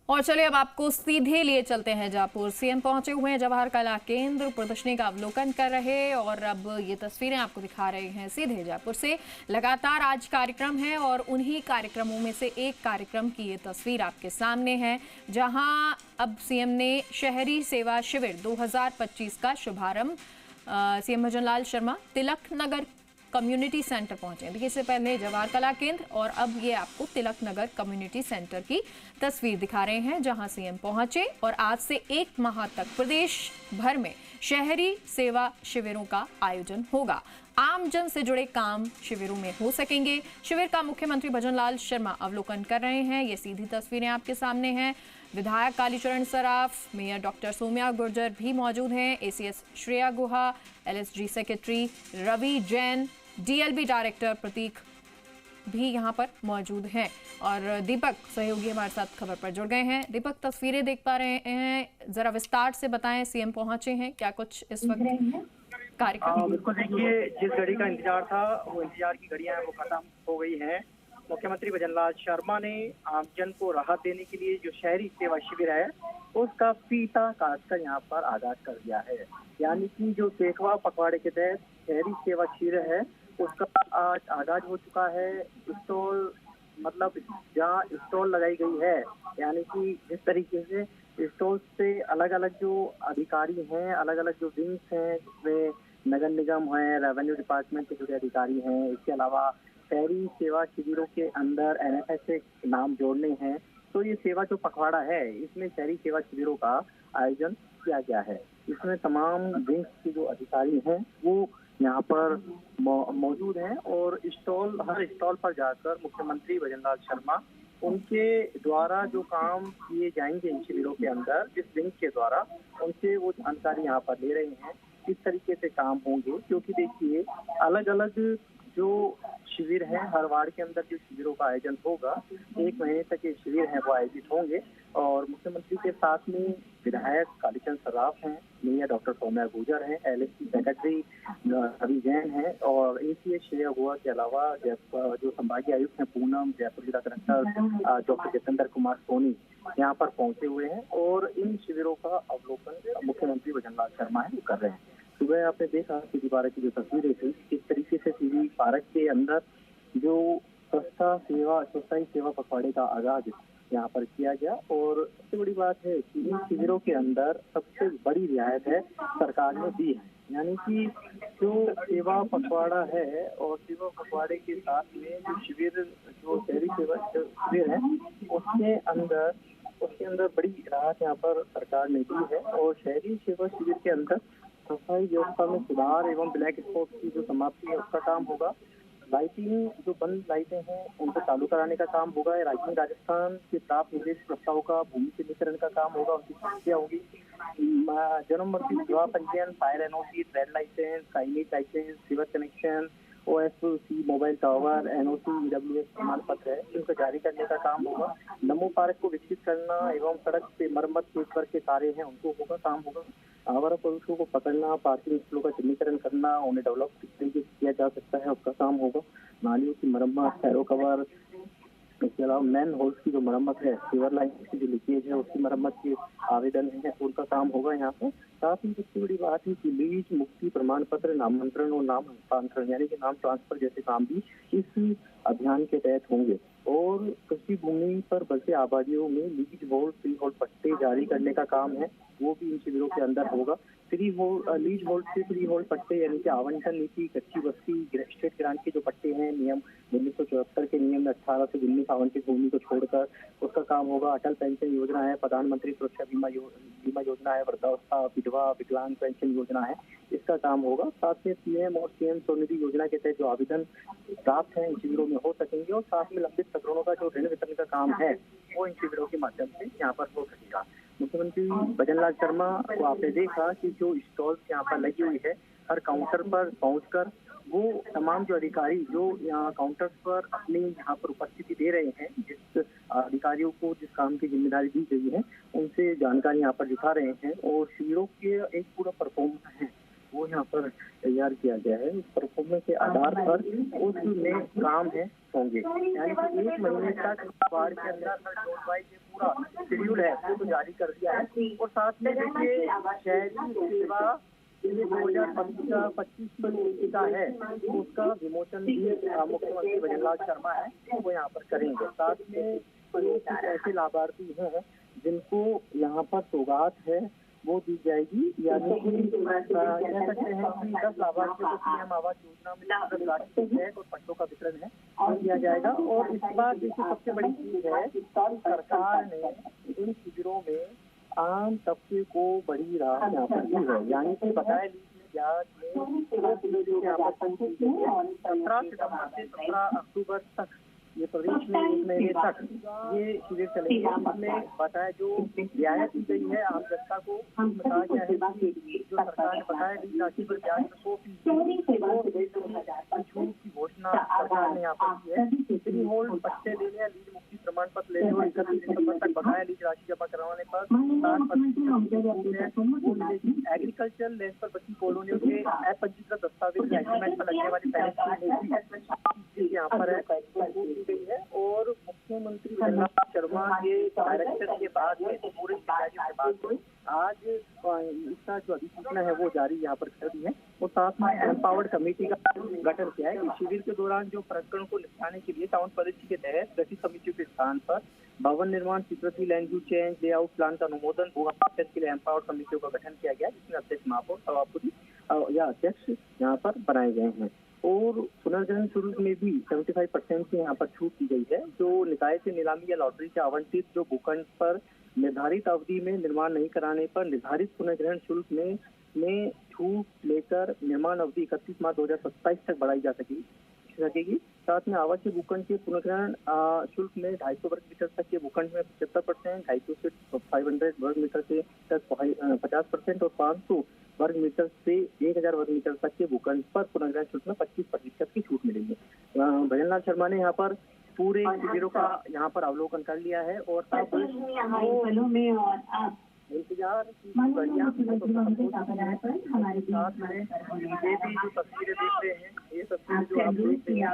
और चलिए अब आपको सीधे लिए चलते हैं जयपुर। सीएम पहुंचे हुए हैं जवाहर कला केंद्र, प्रदर्शनी का अवलोकन कर रहे और अब ये तस्वीरें आपको दिखा रहे हैं सीधे जयपुर से। लगातार आज कार्यक्रम है और उन्हीं कार्यक्रमों में से एक कार्यक्रम की ये तस्वीर आपके सामने है, जहां अब सीएम ने शहरी सेवा शिविर 2025 का शुभारंभ CM Bhajanlal Sharma Tilak Nagar community centre पहुंचे। देखिए, इससे पहले जवाहर कला केंद्र और अब ये आपको तिलक नगर कम्युनिटी सेंटर की तस्वीर दिखा रहे हैं, जहां सीएम पहुंचे और आज से 1 माह तक प्रदेश भर में शहरी सेवा शिविरों का आयोजन होगा। आम जन से जुड़े काम शिविरों में हो सकेंगे। शिविर का मुख्यमंत्री भजनलाल शर्मा अवलोकन कर रहे हैं। ये सीधी तस्वीरें आपके सामने हैं। विधायक कालीचरण सराफ, मेयर डॉक्टर सोम्या गुर्जर भी मौजूद हैं। ACS Shreya Guha, LSG secretary Ravi Jain, DLB director Prateek भी यहाँ पर मौजूद हैं और दीपक सहयोगी हमारे साथ खबर पर जुड़ गए हैं। दीपक, तस्वीरें देख पा रहे हैं, जरा विस्तार से बताएं, सीएम पहुंचे हैं, क्या कुछ इस वक्त कार्यक्रम? बिल्कुल, देखिए, जिस घड़ी का इंतजार था वो इंतजार की घड़ियां वो खत्म हो गई हैं। मुख्यमंत्री भजनलाल शर्मा ने आमजन को राहत देने के लिए जो शहरी सेवा शिविर है उसका फीता काटकर यहाँ पर आगाज कर दिया है। यानी कि जो सेखवा पखवाड़े के तहत शहरी सेवा शिविर है उसका आज आगाज हो चुका है। स्टॉल, मतलब जहाँ स्टॉल लगाई गई है, यानी कि जिस तरीके से स्टॉल से अलग अलग जो अधिकारी हैं, अलग अलग जो विंग्स हैं, जिसमें नगर निगम है, रेवेन्यू डिपार्टमेंट के जुड़े अधिकारी हैं, इसके अलावा शहरी सेवा शिविरों के अंदर एनएफएस से नाम जोड़ने हैं। तो ये सेवा जो पखवाड़ा है इसमें शहरी सेवा शिविरों का आयोजन किया गया है। इसमें तमाम विंग्स के जो अधिकारी हैं वो यहाँ पर मौजूद हैं और हर स्टॉल पर जाकर मुख्यमंत्री भजनलाल शर्मा उनके द्वारा जो काम किए जाएंगे इन शिविरों के अंदर, जिस विंग के द्वारा, उनसे वो जानकारी यहाँ पर ले रहे हैं किस तरीके से काम होंगे। क्योंकि देखिए, अलग अलग जो शिविर है, हर वार्ड के अंदर जो शिविरों का आयोजन होगा, 1 महीने तक ये शिविर है वो आयोजित होंगे। और मुख्यमंत्री के साथ में विधायक कालीचरण सराफ हैं, मेयर डॉक्टर सोम्या गुर्जर हैं, एलएसजी सेक्रेटरी रवि जैन हैं और एसीएस श्रेया गुहा के अलावा जो संभागीय आयुक्त हैं पूनम, जयपुर जिला कलेक्टर डॉक्टर जितेंद्र कुमार सोनी यहाँ पर पहुंचे हुए हैं और इन शिविरों का अवलोकन मुख्यमंत्री भजनलाल शर्मा है वो कर रहे हैं। सुबह आपने देखा सीधी पार्क की जो तस्वीरें थी, किस तरीके से सीधी पार्क के अंदर जो स्वच्छता सेवा पखवाड़े का आगाज यहाँ पर किया गया। और सबसे बड़ी बात है कि इन शिविरों के अंदर सबसे बड़ी रियायत है सरकार ने दी है। यानी कि जो सेवा पखवाड़ा है और सेवा पखवाड़े के साथ में जो शिविर, जो शहरी सेवा शिविर है उसके अंदर बड़ी राहत यहाँ पर सरकार ने दी है। और शहरी सेवा शिविर के अंदर सफाई व्यवस्था में सुधार एवं ब्लैक स्पॉट की जो समाप्ति है उसका काम होगा। लाइटिंग, जो बंद लाइटें हैं उनको चालू कराने का काम होगा। राजधानी राजस्थान के प्राप्त निवेश प्रस्ताव का भूमि चिन्हीकरण का काम होगा, उसकी समस्या होगी। जन्म मृत्यु विवाह पंजीयन, fire NOC, trade licence, signage licence, sewer connection, OSC mobile tower, NOC, EWS प्रमाण पत्र है, इनको जारी करने का काम होगा। नमो पार्क को विकसित करना एवं सड़क पे मरम्मत के ऊपर के कार्य हैं उनको काम होगा। आवारा पशुओं को पकड़ना, पार्किंग स्थलों का चिन्हीकरण करना, उन्हें डेवलप किस तरीके से किया जा सकता है उसका काम होगा। नालियों की मरम्मत, सैरो कवर, इसके अलावा मैन होल्स की जो मरम्मत है, सीवर लाइन की जो लीकेज है उसकी मरम्मत के आवेदन है उनका काम होगा यहाँ पे। साथ ही सबसे बड़ी बात है कि लीज मुक्ति प्रमाण पत्र, नामांतरण और नाम हस्तांतरण यानी कि नाम ट्रांसफर जैसे काम भी इस अभियान के तहत होंगे। और कृषि भूमि पर बसे आबादियों में लीज होल्ड, फ्री होल्ड पट्टे जारी करने का काम है, वो भी इन शिविरों के अंदर होगा। लीज होल्ड से फ्री होल्ड पट्टे यानी कि आवंटन नीति, कच्ची बस्ती, स्टेट ग्रांट के जो पट्टे हैं, नियम 1974 के नियम में 18 से 19 आवंटित भूमि को छोड़कर उसका काम होगा। अटल पेंशन योजना है, प्रधानमंत्री सुरक्षा बीमा योजना है, वृद्धावस्था, विधवा विकलांग पेंशन योजना है, इसका काम होगा। साथ में पीएम और सीएम स्वनिधि योजना के तहत जो आवेदन प्राप्त है इन शिविरों में हो सकेंगे। और साथ में लंबित प्रकरणों का जो ऋण वितरण का काम है वो इन शिविरों के माध्यम से यहाँ पर हो सकेगा। मुख्यमंत्री भजनलाल शर्मा को आपने देखा कि जो स्टॉल्स यहाँ पर लगी हुई है, हर काउंटर पर पहुंचकर वो तमाम जो अधिकारी जो यहाँ काउंटर पर अपनी यहाँ पर उपस्थिति दे रहे हैं, जिस अधिकारियों को जिस काम की जिम्मेदारी दी गई है उनसे जानकारी यहाँ पर दिखा रहे हैं। और शिविरों के एक पूरा परफॉर्मेंस है वो यहाँ पर तैयार किया गया है। उस परफॉर्मेंस के आधार पर उसमें काम है होंगे, यानी कि 1 महीने तक वार्ड के अंदर हर जोन वाइज पूरा शेड्यूल है वो तो जारी कर दिया है। और साथ में देखिए शहरी सेवा 2025 पुस्तिका है उसका विमोचन भी मुख्यमंत्री भजनलाल शर्मा है वो यहाँ पर करेंगे। साथ में ऐसे लाभार्थी हैं जिनको यहाँ पर सौगात है वो दी जाएगी, यानी कि कह सकते हैं कि 10 लाभार्थियों को पीएम आवास योजना में 10 लाख के तहत और पट्टों का वितरण है वो किया जाएगा। और इस बार देखिए सबसे बड़ी चीज है सरकार ने इन शिविरों में आम तबके को बड़ी राहत यहाँ पर दी है, यानी कि बताया ब्याज में 17 सितंबर से 17 अक्टूबर तक ये प्रदेश में 1 महीने तक ये शिविर चलेंगे। इसमें बताया जो रियायत दी गई है आम जनता को, बताया गया है कि जो सरकार ने बताया लीज राशि पर ब्याज में 100% छूट की घोषणा सरकार ने यहाँ पर की है। फ्री होल्ड पट्टे लेने या लीज मुक्ति प्रमाण पत्र लेने और 31 दिसंबर तक बकाया लीज राशि जमा करवाने पर 60% एग्रीकल्चर लैंड पर बची कॉलोनियों के अपंजीकृत दस्तावेज एग्रीमेंट पर लगने वाली पेनल्टी यहाँ पर गई है। और मुख्यमंत्री भजनलाल शर्मा के डायरेक्टर के बाद में पूरे अधिकारियों के बाद में आज इसका जो अधिसूचना है वो जारी यहाँ पर कर दी है। और साथ में एम्पावर्ड कमेटी का गठन किया है कि शिविर के दौरान जो प्रकरणों को निपटाने के लिए टाउन परिषद के तहत गठित समितियों के स्थान पर भवन निर्माण, स्वीकृति, land use change, layout plan का अनुमोदन, भू आवंटन के लिए एम्पावर्ड कमेटियों का गठन किया गया, जिसमें अध्यक्ष, महापौर, सभापति या अध्यक्ष यहाँ पर बनाए गए हैं। और पुनर्जनन शुल्क में भी 75% से यहाँ पर छूट दी गई है। जो निकाय से नीलामी या लॉटरी से आवंटित जो भूखंड पर निर्धारित अवधि में निर्माण नहीं कराने पर निर्धारित पुनर्ग्रहण शुल्क में छूट लेकर निर्माण अवधि 31 मार्च 2027 तक बढ़ाई जा सकेगी। साथ में आवासीय भूखंड के पुनर्ग्रहण शुल्क में 250 वर्ग मीटर तक के भूखंड में 75%, 250 से 500 वर्ग मीटर से तक 50% और 500 वर्ग मीटर से 1000 वर्ग मीटर तक के भूखंड पर पुनर्ग्रहण शुल्क में 25% की छूट मिलेगी। भजनलाल शर्मा ने यहाँ पर पूरे शिविरों का यहाँ पर अवलोकन कर लिया है और इंतजार की बढ़िया साथ में ये भी जो तस्वीरें देख रहे हैं, ये तस्वीरें जो आप देख रहे हैं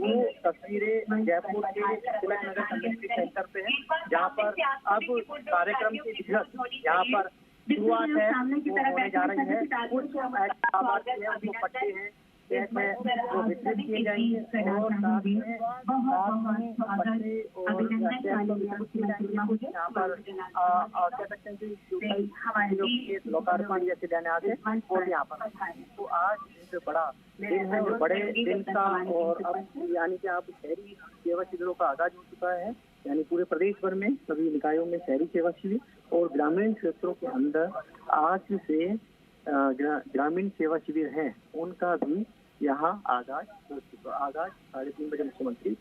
वो तस्वीरें जयपुर के तिलक नगर कम्युनिटी सेंटर पे है, जहाँ पर अब कार्यक्रम की यहाँ पर शुरुआत है वो होने जा रही है। कुछ आवाज है उनको पट्टे हैं जो वितरित किए जाएंगे और साथ में पट्टे और कुछ यहाँ पर कह सकते हैं कि जो लोकार्पण जैसे देने आते हैं वो यहाँ पर। तो आज जो बड़ा दिन है और बड़े दिन का और अब यानी कि आप शहरी सेवा शिविरों का आगाज हो चुका है, यानी पूरे प्रदेश भर में सभी निकायों में शहरी सेवा शिविर और ग्रामीण क्षेत्रों के अंदर आज से ग्रामीण सेवा शिविर हैं उनका भी यहाँ आगाज हो चुका। आगाज 3:30 बजे मुख्यमंत्री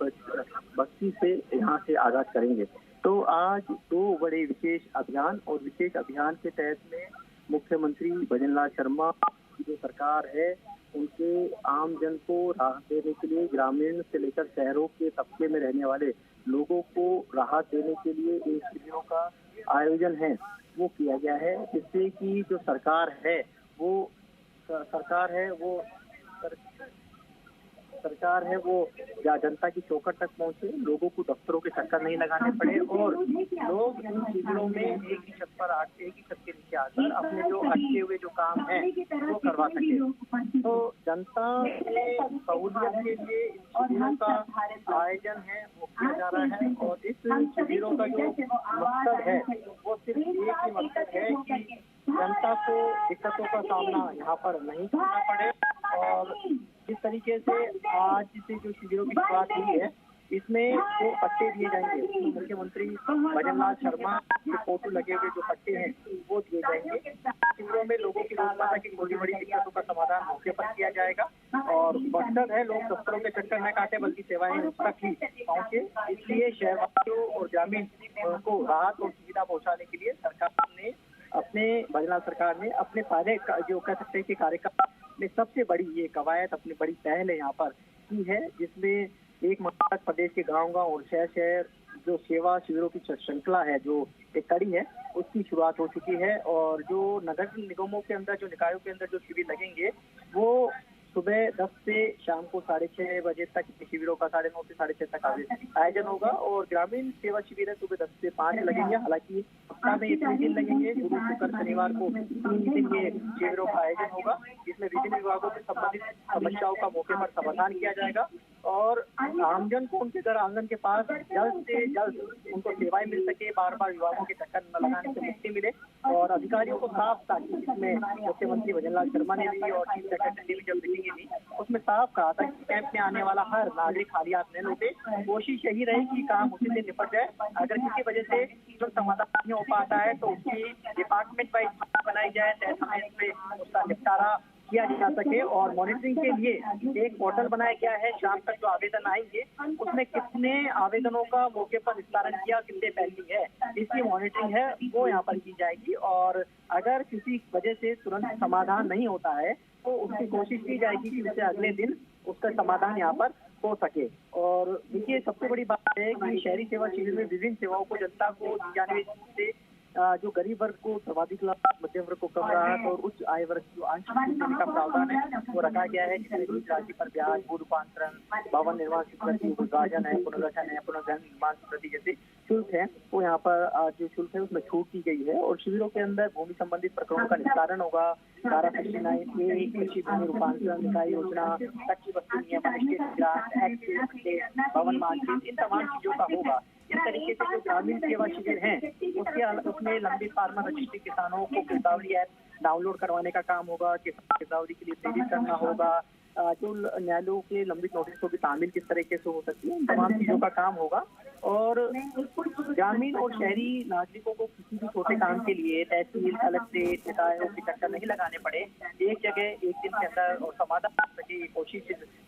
बस्ती से यहाँ से आगाज करेंगे। तो आज 2 बड़े विशेष अभियान और विशेष अभियान के तहत में मुख्यमंत्री भजनलाल शर्मा की जो सरकार है उनके आम जन को राहत देने के लिए ग्रामीण से लेकर शहरों के तबके में रहने वाले लोगों को राहत देने के लिए इन शिविरों का आयोजन है वो किया गया है, जिससे कि जो सरकार है वो जनता की चौखट तक पहुंचे, लोगों को दफ्तरों के चक्कर नहीं लगाने पड़े और लोग इन शिविरों में एक ही छत के नीचे आकर अपने जो अटके हुए जो काम है वो करवा सके। तो जनता के सहूलियत के लिए इन शिविरों का आयोजन है वो किया जा रहा है और इस शिविरों का जो मकसद है वो सिर्फ एक ही मकसद है कि जनता को दिक्कतों का सामना यहाँ पर नहीं करना पड़े। और जिस तरीके से आज से जो शिविरों की शुरुआत हुई है इसमें जो पट्टे दिए जाएंगे, मुख्यमंत्री भजनलाल शर्मा के फोटो लगे हुए जो पट्टे हैं वो दिए जाएंगे। शिविरों में लोगों की रोजमर्रा की छोटी बड़ी दिक्कतों का समाधान मौके पर किया जाएगा और मकसद है लोग दफ्तरों के चक्कर न काटे बल्कि सेवाएं उस तक ही पहुंचे। इसलिए शहरवासियों और ग्रामीण को राहत और सुविधा पहुंचाने के लिए भजनलाल सरकार ने अपने पहले जो कह सकते हैं कि कार्यकाल में सबसे बड़ी ये कवायद अपनी बड़ी पहल है यहाँ पर की है, जिसमें एक माह तक प्रदेश के गांव और शहर जो सेवा शिविरों की श्रृंखला है जो एक कड़ी है उसकी शुरुआत हो चुकी है। और जो नगर निगमों के अंदर जो निकायों के अंदर जो शिविर लगेंगे वो सुबह 10 से शाम को 6:30 बजे तक शिविरों का 9:30 से 6:30 तक आयोजन होगा। और ग्रामीण सेवा शिविर है सुबह 10 से 5 लगेंगे। हालांकि सप्ताह में 3 दिन लगेंगे, गुरु शुक्र शनिवार को 3 दिन ये शिविरों का आयोजन होगा, जिसमें विभिन्न विभागों से संबंधित समस्याओं का मौके पर समाधान किया जाएगा और आमजन को उनके घर आंगन के पास जल्द से जल्द उनको सेवाएं मिल सके, बार बार विभागों के चक्कर न लगाने से मुक्ति मिले और अधिकारियों को साफ, ताकि जिसमें मुख्यमंत्री भजनलाल शर्मा ने भी और चीफ सेक्रेटरी ने भी जब मीटिंग ली उसमें साफ कहा था कि कैंप में आने वाला हर नागरिक खाली हाथ न लौटे। कोशिश यही रही कि काम उसी से निपट जाए। अगर किसी वजह से जो समाधान नहीं हो पाता है तो उसकी डिपार्टमेंट वाइज बनाई जाए, तय समय पे उसका निपटारा किया जा सके। और मॉनिटरिंग के लिए एक पोर्टल बनाया गया है। शाम तक जो आवेदन आएंगे उसमें कितने आवेदनों का मौके पर निस्तारण किया, कितने पेंडिंग है, इसकी मॉनिटरिंग है वो यहाँ पर की जाएगी। और अगर किसी वजह से तुरंत समाधान नहीं होता है तो उसकी कोशिश की जाएगी कि उससे अगले दिन उसका समाधान यहाँ पर हो सके। और देखिए, सबसे बड़ी बात है कि शहरी सेवा शिविर में विभिन्न सेवाओं को जनता को दी जाने से जो गरीब वर्ग को सर्वाधिक लाभ, मध्यम वर्ग को कम राहत और उच्च आय वर्ग जो आंशिक देने का प्रावधान है वो रखा गया है। जिसमें ऋण राशि पर ब्याज, भू रूपांतरण, भवन निर्माण स्वीकृति, विभाजन है, पुनर्गठन है, पुनर्गठन निर्माण स्वीकृति जैसे शुल्क है वो यहाँ पर जो शुल्क है उसमें छूट दी गई है। और शिविरों के अंदर भूमि संबंधित प्रकरणों का निस्तारण होगा। धारा 69A कृषि भूमि रूपांतरण निकाय योजना, कच्ची वस्तु नियम, भवन मानचित्र, इन तमाम चीजों का होगा। इस तरीके से जो ग्रामीण सेवा शिविर है उसमें लंबित फार्मर रजिस्ट्री किसानों को गिरदावरी ऐप डाउनलोड करवाने का काम होगा। किसान गिरदावरी के लिए प्रेरित करना होगा। जो न्यायालयों के लंबित नोटिस को भी तामील किस तरीके से हो सकती है, इन तमाम चीजों का काम होगा। और ग्रामीण और शहरी नागरिकों को किसी भी छोटे काम के लिए तहसील, कलेक्ट्रेट, निकायों के चक्कर नहीं लगाने पड़े, एक जगह एक दिन के अंदर और समाधान कर सके, ये कोशिश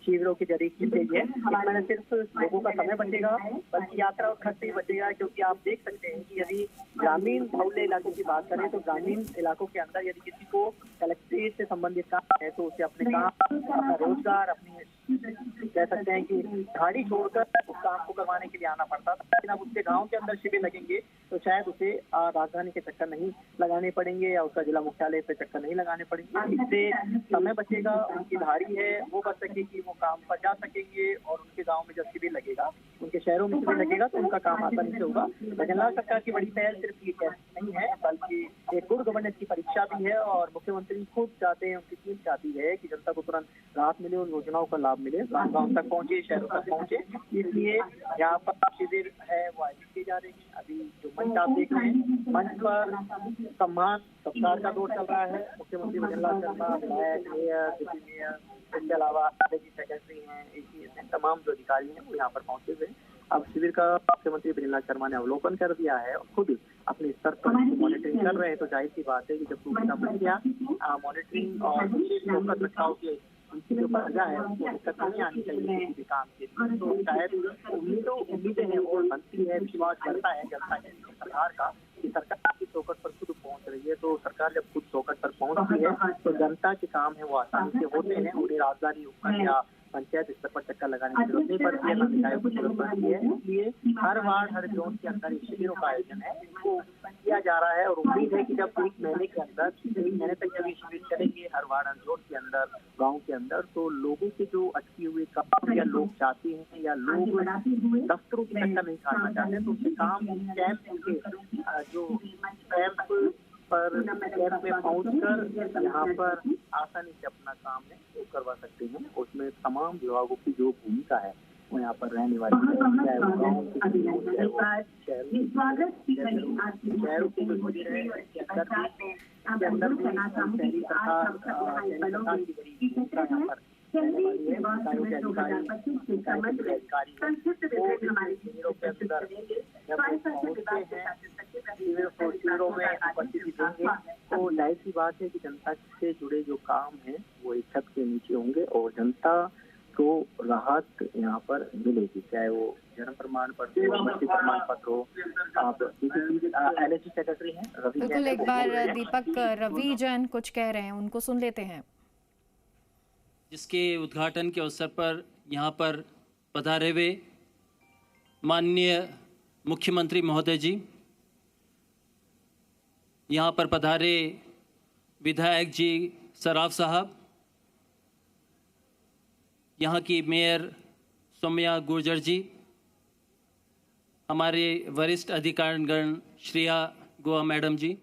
शिविरों के जरिए की गई है। इसमें न सिर्फ लोगों का समय बचेगा बल्कि यात्रा और खर्च भी बचेगा। क्योंकि आप देख सकते हैं कि यदि ग्रामीण बाहुल्य इलाकों की बात करें तो ग्रामीण इलाकों के अंदर यदि किसी को कलेक्ट्रेट से संबंधित काम है तो उसे अपने काम, अपना रोजगार, अपनी कह सकते हैं कि गाड़ी छोड़कर उस काम को करवाने के लिए आना पड़ता था। लेकिन अब उसके गांव के अंदर शिविर लगेंगे तो शायद उसे राजधानी के चक्कर नहीं लगाने पड़ेंगे या उसका जिला मुख्यालय पे चक्कर नहीं लगाने पड़ेंगे। इससे समय बचेगा, उनकी धारी है वो बच सकेगी, वो काम पर जा सकेंगे। और उनके गाँव में जब शिविर लगेगा, उनके शहरों में शिविर लगेगा तो उनका काम आसानी से होगा। भजनलाल सरकार की बड़ी पहल सिर्फ ये टेस्ट नहीं है बल्कि एक गुड गवर्नेंस की परीक्षा भी है। और मुख्यमंत्री खुद चाहते हैं, उनकी टीम चाहती है कि जनता को तुरंत राहत मिले, उन योजनाओं का लाभ मिले, गाँव गाँव तक पहुंचे, शहरों तक पहुंचे। इसलिए यहाँ पर शिविर है वो आयोजित किए जा रहे हैं। अभी जो मंच आप देख रहे हैं, मंच पर सम्मान सत्कार का दौर चल रहा है। मुख्यमंत्री भजनलाल शर्मा, विधायक, मेयर, डिप्टी मेयर, इसके अलावा चीफ सेक्रेटरी हैं, एसीएस हैं, तमाम जो अधिकारी हैं वो यहाँ पर पहुंचे हुए हैं। अब शिविर का मुख्यमंत्री भजनलाल शर्मा ने अवलोकन कर दिया है और खुद अपने स्तर पर मॉनिटरिंग कर रहे हैं। तो जाहिर सी बात है कि जब पूरी बन गया मॉनिटरिंग और फोकस रखाव के उनकी जो प्रजा है उसको दिक्कत नहीं आनी चाहिए किसी भी काम के लिए। तो शायद उम्मीदें हैं और बनती है, विश्वास बढ़ता है जनता के सरकार का कि सरकार की चौकट पर खुद पहुंच रही है। तो सरकार जब खुद चौकट पर पहुंचती है तो जनता के काम है वो आसानी से होते हैं। उन्हें राजधानी उपखंड या पंचायत स्तर पर चक्कर लगाने की जरूरत नहीं पड़ती है, ना निकायों की जरूरत पड़ती है। इसलिए हर वार्ड, हर जोन के अंदर शिविरों का आयोजन है, इसको किया जा रहा है। और उम्मीद है कि जब 1 महीने के अंदर, 1 महीने तक जब ये शिविर चलेंगे हर वार्ड, हर जोन के अंदर, गाँव के अंदर, तो लोगों के जो अटके हुए काम या लोग चाहते हैं या लोग दफ्तरों की चक्कर नहीं काटना चाहते हैं तो उनके काम कैंप के जो कैंप पर कैंप में पहुंचकर यहाँ पर आसानी से अपना काम है वो करवा सकते हैं। उसमें तमाम विभागों की जो भूमिका है वो यहाँ पर रहने वाली है, चाहे वो गाँव के शहरों के जो शिविर है इसके अंदर भी शहरी सरकार की बड़ी भूमिका यहाँ पर रहने वाली है। निकायों के अधिकारी शिविरों के अंदर जब पहुँचते हैं शिविरों में उपस्थिति देंगे तो जाहिर सी बात है कि जनता से जुड़े जो काम है वो एक छत के नीचे होंगे और जनता को राहत यहाँ पर मिलेगी, चाहे वो जन्म प्रमाण पत्र हो, मृत्यु प्रमाण पत्र हो। आप LHC सेक्रेटरी हैं रवि जैन, बिल्कुल, एक बार दीपक रवि जैन कुछ कह रहे हैं, उनको सुन लेते हैं। जिसके उद्घाटन के अवसर पर यहाँ पर पधारे हुए माननीय मुख्यमंत्री महोदय जी, यहाँ पर पधारे विधायक जी सराफ साहब, यहाँ की मेयर सौम्या गुर्जर जी, हमारे वरिष्ठ अधिकारीगण श्रेया गोवा मैडम जी,